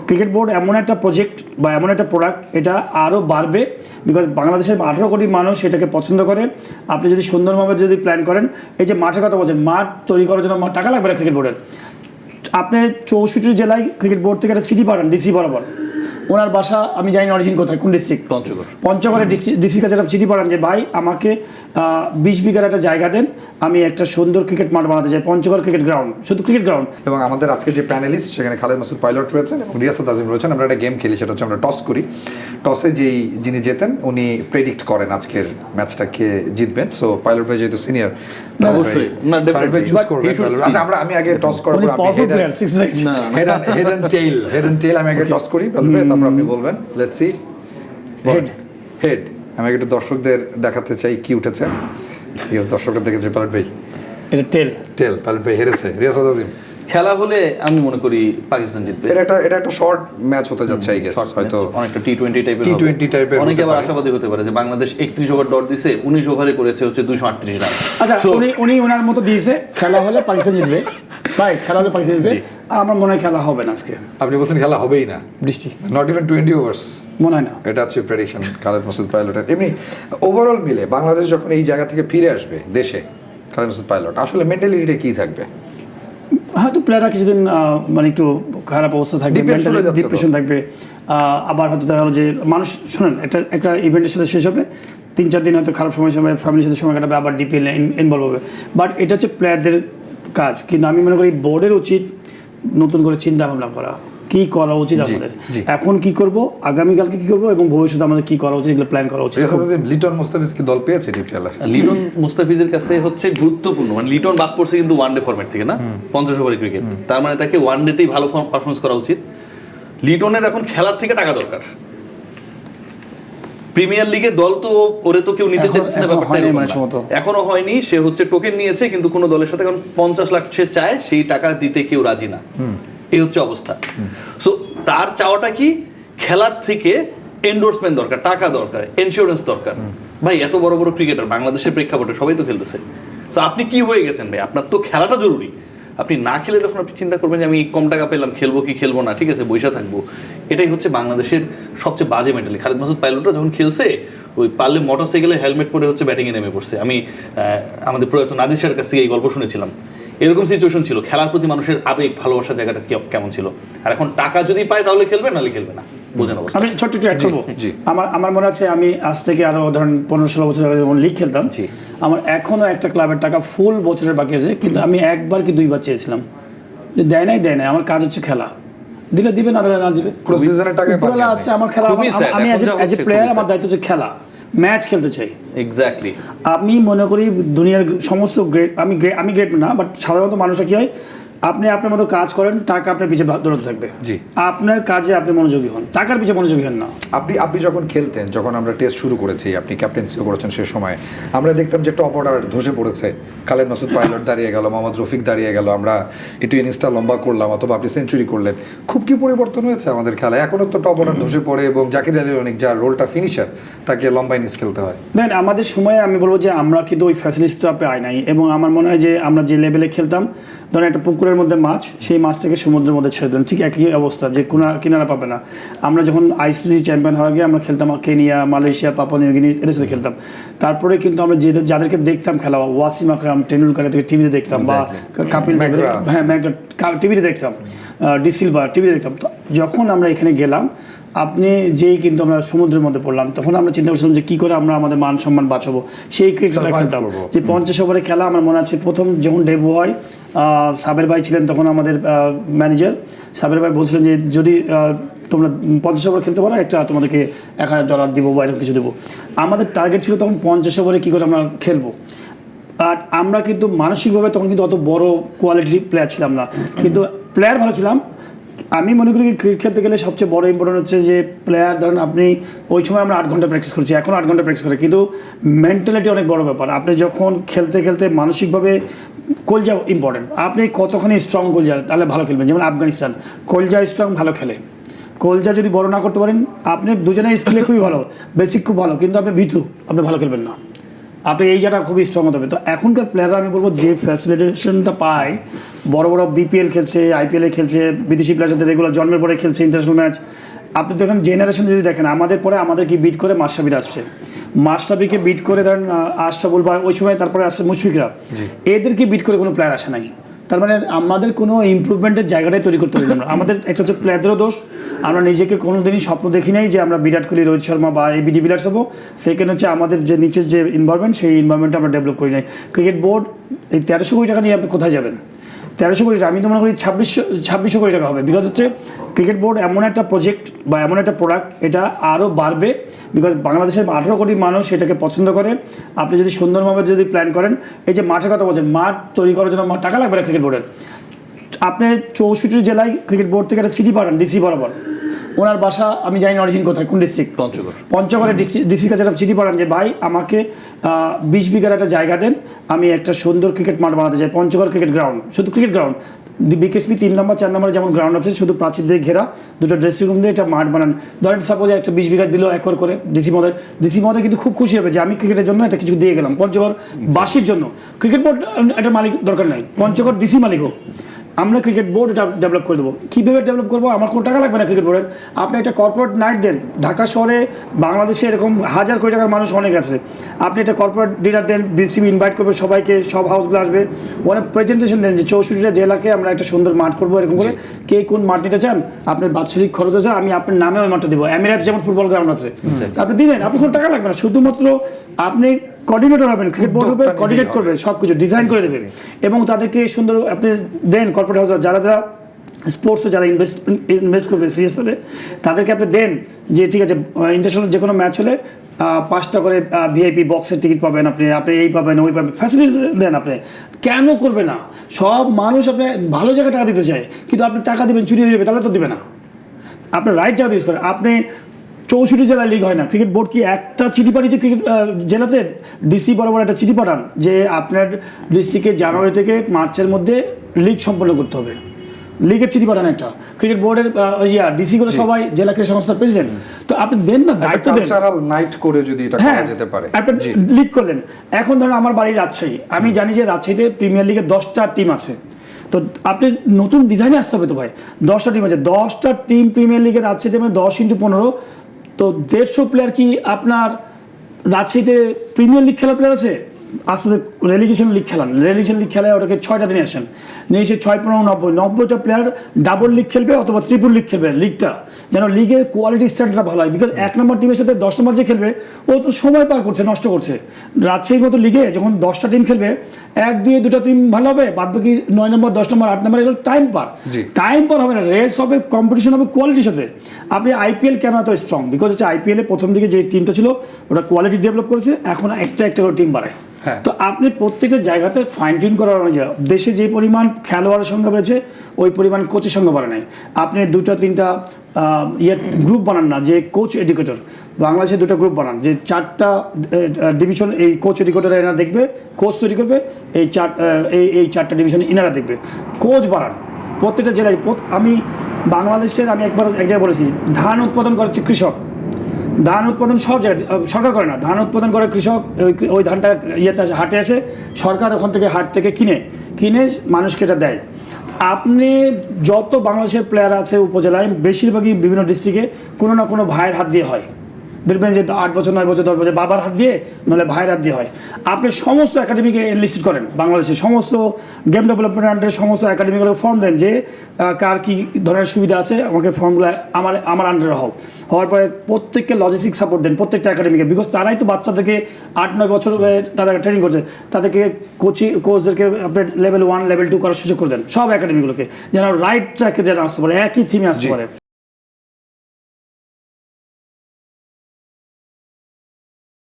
Cricket board এমন একটা project বা এমন একটা প্রোডাক্ট, এটা আরও বাড়বে, বিকজ বাংলাদেশের 18 কোটি মানুষ এটাকে পছন্দ করে। আপনি যদি সুন্দরভাবে যদি প্ল্যান করেন, এই যে মাঠের কথা বলছেন, মাঠ তৈরি করার জন্য টাকা লাগবে না ক্রিকেট বোর্ডের। আপনি 64 জেলায় ক্রিকেট বোর্ড থেকে একটা চিঠি পাঠান ডিসি বরাবর, ওনার বাসা আমি জানি না অরিজিন কোথায়, কোন ডিস্ট্রিক্ট, পঞ্চগড়ের ডিসির কাছে একটা চিঠি পাঠান যে ভাই আমাকে 20 বিঘার একটা জায়গা দেন, আমি একটা সুন্দর ক্রিকেট মাঠ বানাতে চাই, পঞ্চগড় ক্রিকেট গ্রাউন্ড, শুধু ক্রিকেট গ্রাউন্ড। এবং আমাদের আজকে যে প্যানেলিস্ট, সেখানে খালেদ মাসুদ পাইলট রয়েছেন এবং রিয়াসাত আজিম রয়েছেন। আমরা একটা গেম খেলি, সেটা হচ্ছে আমরা টস করি। টসে যিনি জেতেন উনি প্রেডিক্ট করেন আজকের ম্যাচটা কে জিতবেন। সো পাইলট ভাই যেহেতু সিনিয়র, অবশ্যই পাইলট ভাই চুজ করবেন। আচ্ছা, আমি আগে টস করার পর আপনি হেড এন্ড টেইল আমি আগে টস করি, পাইলট ভাই, তারপর আপনি বলবেন। Let's see. হেড। আমি একটু দর্শকদের দেখাতে চাই কি উঠেছে। ইয়েস, দর্শকদের দেখেছে পাইলট ভাই, এটা টেল। পাইলট ভাই হেরেছে। রিয়াসাত আজিম, খেলা হলে আমি মনে করি পাকিস্তান জিতবে। এটা একটা শর্ট ম্যাচ হতে যাচ্ছে, আই গেস হয়তো অনেকটা টি20 টাইপের অনেকে আবার আশাবাদী হতে পারে যে বাংলাদেশ 31 ওভার ডট দিয়েছে, 19 ওভারে করেছে হচ্ছে 238 রান। আচ্ছা, উনি ওনার মতো দিয়েছে, খেলা হলে পাকিস্তান জিতবে ভাই, খেলা হলে পাকিস্তান জিতবে। আমার মনে হয় খেলা হবে না আজকে। আপনি বলছেন খেলা হবেই না? বৃষ্টি, নট ইভেন 20 ওভার্স মনে হয় না। এটা হচ্ছে প্রেডিকশন খালেদ মাসুদ পাইলটের। এমনি ওভারঅল মিলে বাংলাদেশ যখন এই জায়গা থেকে ফিরে আসবে দেশে, খালেদ মাসুদ পাইলট আসলে মেন্টালিটিটা কি থাকবে? হয়তো প্লেয়াররা কিছুদিন মানে একটু খারাপ অবস্থা থাকবে, ডিপ্রেশন থাকবে। আবার হয়তো দেখা গেলো যে মানুষ, শোনেন, একটা ইভেন্টের সাথে শেষ হবে, 3-4 দিন হয়তো খারাপ সময় ফ্যামিলির সাথে সময় কাটাবে, আবার ডিপিএল ইনভলভ হবে। বাট এটা হচ্ছে প্লেয়ারদের কাজ। কিন্তু আমি মনে করি বোর্ডের উচিত নতুন করে চিন্তা ভাবনা করা, কি করা উচিত আমাদের, এখন কি করব, আগামীকালকে কি করব, এবং ভবিষ্যতে আমাদের কি করা উচিত, এগুলো প্ল্যান করা উচিত। লিটন মুস্তাফিজ কি দল পেয়েছে ডিপিএল? লিটন মুস্তাফিজের কাছে হচ্ছে গুরুত্বপূর্ণ, মানে লিটন বাদ পড়ছে কিন্তু ওয়ানডে ফরম্যাট থেকে না, 50 ওভারের ক্রিকেট, তার মানে তাকে ওয়ানডেতেই ভালো পারফরমেন্স করা উচিত। লিটনের এখন খেলার থেকে টাকা দরকার। প্রিমিয়ার লিগে দল তো করে তো কেউ নিতে চাইছে না, ব্যাপারটা এখনো হয়নি। সে হচ্ছে টোকেন নিয়েছে, কিন্তু কোনো দলের সাথে এখন 50 লাখ সে চায়, সেই টাকা দিতে কেউ রাজি না, এই হচ্ছে অবস্থা। সো তার চাওয়াটা কি? খেলার থেকে এন্ডোর্সমেন্ট দরকার, টাকা দরকার, ইন্স্যুরেন্স দরকার। ভাই এত বড় বড় ক্রিকেটার বাংলাদেশের প্রেক্ষাপটে সবাই তো খেলতেছে। তো আপনি কি হয়ে গেছেন ভাই? আপনার তো খেলাটা জরুরি। আপনি না খেলে যখন আপনি চিন্তা করবেন যে আমি কম টাকা পেলাম, খেলবো কি খেলবো না, ঠিক আছে বৈশা থাকবো, এটাই হচ্ছে বাংলাদেশের সবচেয়ে বাজে মেন্টালি। খালেদ মাসুদ পাইলটরা যখন খেলছে, ওই পারলে মোটরসাইকেলে হেলমেট পরে হচ্ছে ব্যাটিংয়ে নেমে পড়ছে। আমি আমাদের প্রয়াত নাদির স্যারের কাছ থেকে এই গল্প শুনেছিলাম। এরকম সিচুয়েশন ছিল। খেলার প্রতি মানুষের আবেগ, ভালোবাসার জায়গাটা কেমন ছিল। আর এখন টাকা যদি পায় তাহলে খেলবে, নাহলে খেলবে না। আমি ছোট্ট একটু অ্যাড করবো। আমার মনে আছে আমি আজ থেকে আরো ধরেন 15-16 বছর আগে যখন লিগ খেলতাম, আমার এখনো একটা ক্লাবের টাকা ফুল বছরের বাকি আছে, কিন্তু আমি একবার কি দুইবার চেয়েছিলাম যে দেয় নাই। আমার কাজ হচ্ছে খেলা, দিলে দিবে, না দিলে না দিবে। আছে আমার খেলা, আমি অ্যাজ এ প্লেয়ার আমার দায়িত্ব হচ্ছে খেলা, ম্যাচ খেলতে চাই। এক্স্যাক্টলি। আমি মনে করি দুনিয়ার সমস্ত আমি গ্রেট না, বাট সাধারণত মানুষরা কি হয়, আপনি আপনার মতো কাজ করেন, টাকা আপনার পিছিয়ে দৌড়াতে থাকবে। আপনার কাজে আপনি মনোযোগী হন, টাকার পিছিয়ে মনোযোগী হন না। আপনি যখন খেলতেন, যখন আমরা টেস্ট শুরু করেছি, আপনি ক্যাপ্টেন্সিও করেছেন, সে সময় আমরা দেখতাম যে টপ অর্ডার ধসে পড়েছে। খালেদ মাসুদ পাইলট দাঁড়িয়ে গেল, মোহাম্মদ রফিক দাঁড়িয়ে গেল, আমরা একটু ইনিংসটা লম্বা করলাম, অথবা আপনি সেঞ্চুরি করলেন। খুব কি পরিবর্তন হয়েছে আমাদের খেলায়? এখনও তো টপ অর্ডার ধসে পড়ে, এবং জাকির আলী অনেক, যার রোলটা ফিনিশার, তাকে লম্বা ইনিংস খেলতে হয়। দেন আমাদের সময়ে আমি বলবো যে আমরা কিন্তু ওই ফ্যাসিলিটিসটা পাই নাই। এবং আমার মনে হয় যে আমরা যে লেভেলে খেলতাম, ধরেন একটা পুকুরের মধ্যে মাছ, সেই মাছটাকে সমুদ্রের মধ্যে ছেড়ে দেন, ঠিক একই অবস্থা, যে কিনারা পাবে না। আমরা যখন আইসিসি চ্যাম্পিয়ন হওয়ার আগে আমরা খেলতাম Kenya, Malaysia, Papua New Guinea, এদের সাথে খেলতাম। তারপরে কিন্তু আমরা যাদেরকে দেখতাম খেলা, ওয়াসিম আকরাম, টেন্ডুলকার থেকে টিভিতে দেখতাম, বা কাপিল দেব, হ্যাঁ টিভিতে দেখতাম, ডি সিলভা টিভিতে দেখতাম। তো যখন আমরা এখানে গেলাম, আপনি যেই কিন্তু আমরা সমুদ্রের মধ্যে পড়লাম, তখন আমরা চিন্তা করছিলাম যে কী করে আমরা আমাদের মান সম্মান বাঁচাবো, সেই ক্রিকেটটা খেলতাম। যে 50 ওভারে খেলা, আমার মনে আছে প্রথম যখন ডেবু হয়, সাবের ভাই ছিলেন তখন আমাদের ম্যানেজার। সাবের ভাই বলছিলেন যে যদি তোমরা 50 ওভার খেলতে পারো, একটা তোমাদেরকে $1000 দিব বা এরকম কিছু দেবো। আমাদের টার্গেট ছিল তখন 50 ওভারে কী করে আমরা খেলবো। আর আমরা কিন্তু মানসিকভাবে তখন কিন্তু অত বড় কোয়ালিটির প্লেয়ার ছিলাম না, কিন্তু প্লেয়ার ভালো ছিলাম। আমি মনে করি ক্রিকেট খেলতে গেলে সবচেয়ে বড় ইম্পর্টেন্ট হচ্ছে যে প্লেয়ার, ধরেন আপনি ওই সময় আমরা 8 ঘন্টা প্র্যাকটিস করছি, এখন 8 ঘন্টা প্র্যাকটিস করি, কিন্তু মেন্টালিটি অনেক বড় ব্যাপার। আপনি যখন খেলতে খেলতে মানসিকভাবে, কলজা ইম্পর্টেন্ট, আপনি কতখানি স্ট্রং কলজা, তাহলে ভালো খেলবেন। যেমন আফগানিস্তান, কলজা স্ট্রং, ভালো খেলে। কলজা যদি বড় না করতে পারেন, আপনি দুজনের স্কিলে খুবই ভালো, বেসিক খুব ভালো, কিন্তু আপনি ভীতু, আপনি ভালো খেলবেন না। আপনি এই জায়গাটা খুবই স্ট্রং হতে হবে। তো এখনকার প্লেয়াররা আমি বলবো যে ফ্যাসিলিটেশনটা পায়, বড় বড় বিপিএল খেলছে, আইপিএলে খেলছে, বিদেশি প্লেয়ার সাথে রেগুলার জন্মের পরে খেলছে ইন্টারন্যাশনাল ম্যাচ। আপনি দেখেন জেনারেশন যদি দেখেন, আমাদের পরে আমাদেরকে বিট করে মাশরাফির আসছে, মাশরাফিকে বিট করে ধরেন আশরাফুল ভাই, ওই সময় তারপরে আসছে মুশফিকরা, এদেরকে বিট করে কোনো প্লেয়ার আসে নাই। তার মানে আমাদের কোনো ইমপ্রুভমেন্টের জায়গাটাই তৈরি করতে পারি আমরা। আমাদের একটা হচ্ছে প্লেয়ারদেরও দোষ, আমরা নিজেকে কোনো দিনই স্বপ্ন দেখি নাই যে আমরা বিরাট কোহলি, রোহিত শর্মা বা এবিডি ভিলিয়ার্স হবো। সেকেন্ড হচ্ছে আমাদের যে নিচের যে এনভায়রনমেন্ট, সেই এনভায়রনমেন্টটা আমরা ডেভেলপ করি নাই। ক্রিকেট বোর্ড এই 1300 কোটি টাকা নিয়ে আপনি কোথায় যাবেন? 1300 কোটি টাকা, আমি তো মনে করি 2600 কোটি টাকা হবে। বিকজ হচ্ছে ক্রিকেট বোর্ড এমন একটা প্রজেক্ট বা এমন একটা প্রোডাক্ট, এটা আরও বাড়বে। বিকজ বাংলাদেশের 18 কোটি মানুষ এটাকে পছন্দ করে। আপনি যদি সুন্দরভাবে যদি প্ল্যান করেন, এই যে মাঠের কথা বলছেন, মাঠ তৈরি করার জন্য টাকা লাগবে না ক্রিকেট বোর্ডের। আপনি 64 জেলায় ক্রিকেট বোর্ড থেকে একটা চিঠি পাঠান ডিসি বরাবর, ওনার বাসা আমি জানি না অরিজিন কোথায়, কোন ডিস্ট্রিক্ট, পঞ্চগড়ের ডিসির কাছে একটা চিঠি পাঠান যে ভাই আমাকে 20 বিঘার একটা জায়গা দেন, আমি একটা সুন্দর ক্রিকেট মাঠ বানাতে চাই, পঞ্চগড় ক্রিকেট গ্রাউন্ড, শুধু ক্রিকেট গ্রাউন্ড। বিকেএসপি 3 নম্বর 4 নম্বরে যেমন গ্রাউন্ড আছে, শুধু প্রাচীর দিয়ে ঘেরা, দুটো ড্রেসিং রুম দিয়ে একটা মাঠ বানান। ধরেন সাপোজ একটা 20 বিঘা দিল একর করে ডিসি মহোদয় কিন্তু খুব খুশি হবে যে আমি ক্রিকেটের জন্য একটা কিছু দিয়ে গেলাম পঞ্চগড় বাসীর জন্য। ক্রিকেট বোর্ড একটা মালিক দরকার নাই, পঞ্চগড় ডিসি মালিক হোক, আমরা ক্রিকেট বোর্ড এটা ডেভেলপ করে দেবো। কীভাবে ডেভেলপ করবো? আমার কোনো টাকা লাগবে না ক্রিকেট বোর্ডের। আপনি একটা কর্পোরেট নাইট দেন, ঢাকা শহরে বাংলাদেশে এরকম হাজার কোটি টাকার মানুষ অনেক আছে, আপনি একটা কর্পোরেট ডিনার দেন, বিসিবি ইনভাইট করবে সবাইকে, সব হাউসগুলো আসবে, অনেক প্রেজেন্টেশন দেন যে 64টা জেলাকে আমরা একটা সুন্দর মাঠ করবো, এরকম করে কে কোন মাঠ নিতে চান, আপনার বাৎসরিক খরচ আছে, আমি আপনার নামে ওই মাঠটা দেবো। এমিরেটস যেমন ফুটবল গ্রাউন্ড আছে, আপনি দিলেন, আপনি কোনো টাকা লাগবে না, শুধুমাত্র আপনি কোঅর্ডিনেটর হবেন, ক্রিকেট বোর্ড হবে, কোঅর্ডিনেট করবে, সব কিছু ডিজাইন করে দেবে এবং তাদেরকে সুন্দর আপনি দেন। কর্পোরেট হাউস যারা যারা স্পোর্টসে যারা ইনভেস্ট করবে সিএসএলে, তাদেরকে আপনি দেন যে ঠিক আছে ইন্টারন্যাশনাল যে কোনো ম্যাচ হলে 5টা করে ভিআইপি বক্সের টিকিট পাবেন, আপনি এই পাবেন, ওই পাবেন, ফ্যাসিলিটিস দেন। আপনি কেন করবে না? সব মানুষ আপনি ভালো জায়গায় টাকা দিতে চায়, কিন্তু আপনি টাকা দেবেন চুরি হয়ে যাবে, তাহলে তো দেবে না। আপনার রাইট জায়গা ইউজ করেন। আপনি 64 জেলায় লিগ হয় না, ক্রিকেট বোর্ড কি একটা চিঠি পাঠিয়েছে ক্রিকেট জেলাতে? ডিসি বরাবর একটা চিঠি পাঠান যে আপনার ডিস্ট্রিক্টে জানুয়ারি থেকে মার্চের মধ্যে লিগ সম্পন্ন করতে হবে, লিগের চিঠি পাঠান একটা। ক্রিকেট বোর্ডের ডিসি গুলো সবাই জেলা ক্রীড়া সংস্থার প্রেসিডেন্ট, তো আপনি দেন না, দায়িত্ব দেন। কালচারাল নাইট করে যদি এটা করা যেতে পারে, আপনি লিগ করলেন। এখন ধরেন আমার বাড়ি রাজশাহী, আমি জানি যে রাজশাহীতে প্রিমিয়ার লিগের 10টা টিম আছে, তো আপনি নতুন ডিজাইনে আসতে হবে তো ভাই। 10টা টিম আছে, 10টা টিম প্রিমিয়ার লিগের রাজশাহীতে, মানে 10 × 15, তো 150 প্লেয়ার কি আপনার রাজশাহীতে প্রিমিয়ার লিগ খেলার প্লেয়ার আছে? আস্তে আস্তে রেলিগেশন লিগ খেলান, রেলিগেশন লিগ খেলায় ওটাকে 6টা দিনে আসেন, নিয়ে এসে 6 × 15 90টা প্লেয়ার ডাবল লিগ খেলবে অথবা ট্রিপল লিগ খেলবে, লিগটা যেন লিগের কোয়ালিটি স্ট্যান্ডার্ডটা ভালো হয়। বিকজ 1 নম্বর টিমের সাথে 10 নম্বর যে খেলবে ও তো সময় পার করছে, নষ্ট করছে। রাজশাহীর মতো লিগে যখন 10টা টিম খেলবে, 1, 2, 2টা টিম ভালো হবে, বাদ বাকি 9 নম্বর 10 নম্বর 8 নম্বর এগুলো টাইম পার হবে না, রেস হবে, কম্পিটিশন হবে কোয়ালিটির সাথে। আপনি আইপিএল কেন এত স্ট্রং? বিকজ হচ্ছে আইপিএলে প্রথম দিকে যে টিমটা ছিল ওটা কোয়ালিটি ডেভেলপ করেছে, এখন একটা করে টিম বাড়ায়। তো আপনি প্রত্যেকটা জায়গাতে ফাইন টিউন করার অনুযায়ী দেশে যে পরিমাণ খেলোয়াড়ের সংখ্যা বেড়েছে, ওই পরিমাণ কোচের সংখ্যা বাড়ে নাই। আপনি 2-3টা গ্রুপ বানান না, যে কোচ এডুকেটর, বাংলাদেশে 2টা গ্রুপ বানান, যে 4টা ডিভিশন এই কোচ এডুকেটর এনারা দেখবে, কোচ তৈরি করবে, এই 4টা ডিভিশন এনারা দেখবে, কোচ বাড়ান প্রত্যেকটা জেলায়। আমি বাংলাদেশের আমি এক জায়গায় বলেছি, ধান উৎপাদন করছে কৃষক, ধান উৎপাদন সব জায়গায় সরকার করে না, ধান উৎপাদন করে কৃষক, ওই ধানটা আসে, হাটে আসে, সরকার ওখান থেকে হাট থেকে কিনে মানুষকে এটা দেয়। আপনি যত বাংলাদেশের প্লেয়ার আছে উপজেলায়, বেশিরভাগই বিভিন্ন ডিস্ট্রিক্টে কোনো না কোনো ভাইয়ের হাত দিয়ে হয়। দেখবেন যে 8 বছর 9 বছর 10 বছর বাবার হাত দিয়ে, নাহলে ভাইয়ের হাত দিয়ে হয়। আপনি সমস্ত একাডেমিকে এনলিস্ট করেন, বাংলাদেশের সমস্ত গেম ডেভেলপমেন্টের সমস্ত একাডেমিগুলোকে ফর্ম দেন যে কার কী ধরনের সুবিধা আছে, আমাকে ফর্মগুলো আমার আন্ডারে হওয়ার পরে প্রত্যেককে লজিস্টিক সাপোর্ট দেন প্রত্যেকটা একাডেমিকে। বিকজ তারাই তো বাচ্চাদেরকে 8-9 বছর তারা ট্রেনিং করছে, তাদেরকে কোচদেরকে আপনি লেভেল 1 লেভেল 2 করার সুযোগ করে দেন সব একাডেমিগুলোকে, যেন রাইট ট্র্যাকে যেন আসতে পারে, একই থিমে আসতে পারে।